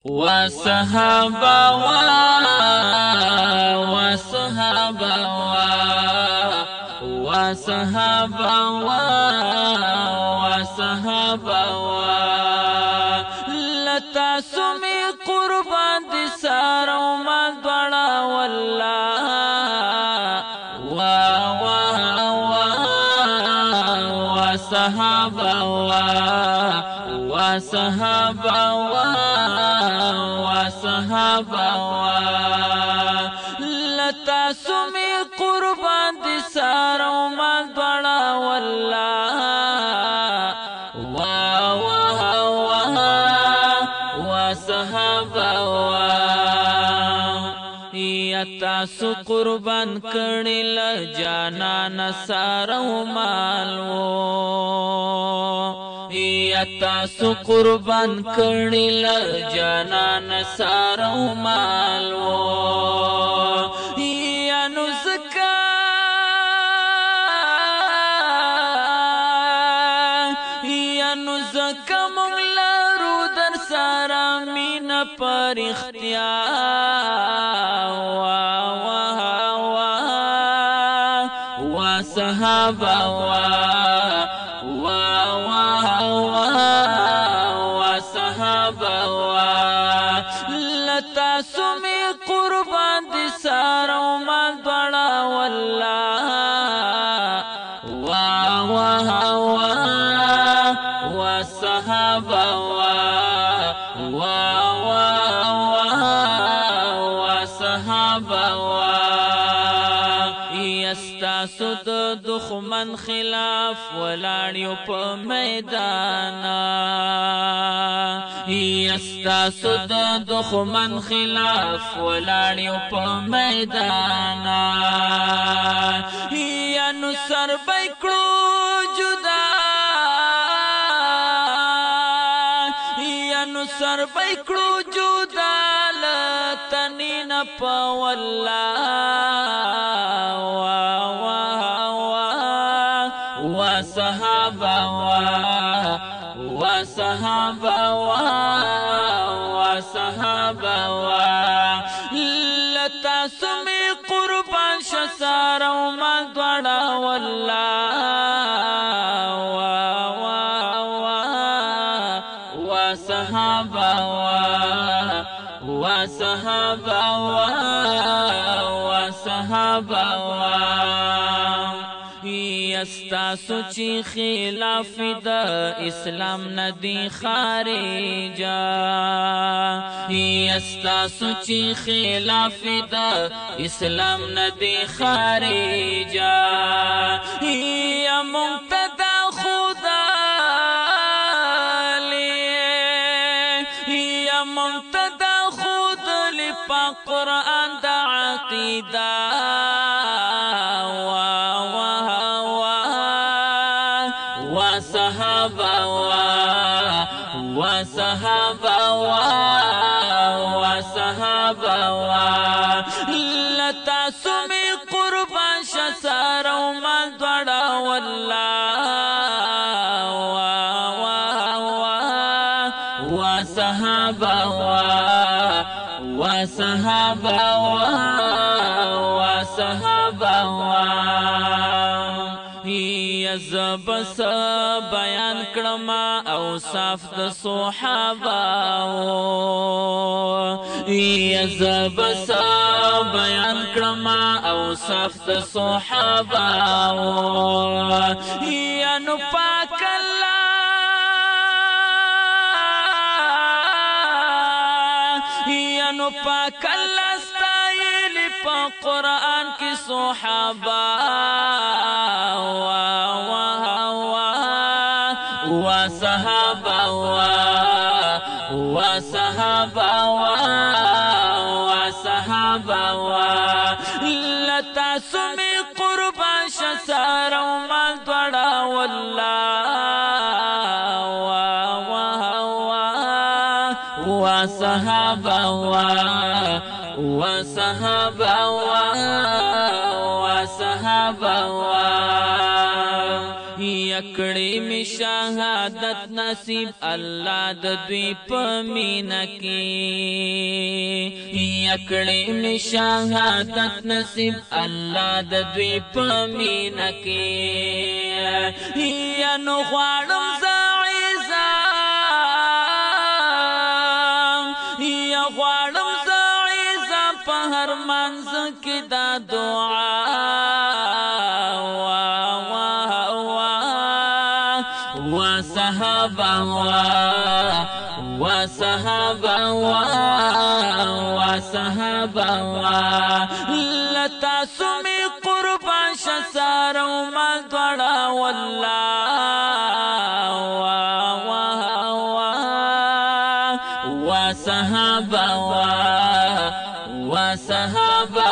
وصحابه وصحابه وصحابه وصحابه لتا سمي قربان دي سارو مال بڑا والله وصحابه وصحابه وصحابه لتا سمي قربان دي سارو مال بڑا والله وصحابه تاسو قربان کړي ل جانان سارو مالو تاسو قربان کړي ل جانان سارو مالو یا نو زکا مونږ لرو در سره مینه پر اختیار وصحابه وصحابه لتا سمي قربان دي سارو مال بڑا والله وصحابه وصحابه یستاسو د دښمن خلاف ولاړیو په میدان یستاسو د دښمن خلاف ولاړیو په میدان یا نو سر بیکړو جدا یا نو سر بیکړو جدا لتنین په والله وصحابه وصحابه وصحابه لتا سمي قربان شسارو مال دوڑا والله وصحابه وصحابه وصحابه یستاسو چی خلاف د اسلام ندی خارجا یستاسو چی خلاف د اسلام ندی خارجا یا منتدا خدا لی یا منتدا خود لی پا قرآن دا عقیدہ وصحابه وصحابه وصحابه لتا سمي قربان شسارو مال دوڑا والله وصحابه وصحابه وصحابه زبس بیان کړما او صاف د صحابه زبس بیان کړما او صاف د صحابه یا نو پاک الله یا نو پاک الله ستایلی په قرآن کې صحابه وصحابه وصحابه وصحابه لتا سمي قربان شسارو مال دوڑا والله وصحابه وصحابه وصحابه یکړې می شهادت نصیب الله د دوی په مینا کې یکړې می شهادت نصیب الله د دوی په مینا کې یا نو غواړم غواړم زه عیسی په هر منځ کې دا دعا وا صحابه وا صحابه لتاسو می قربان شسارو مال دوړه والله وا صحابه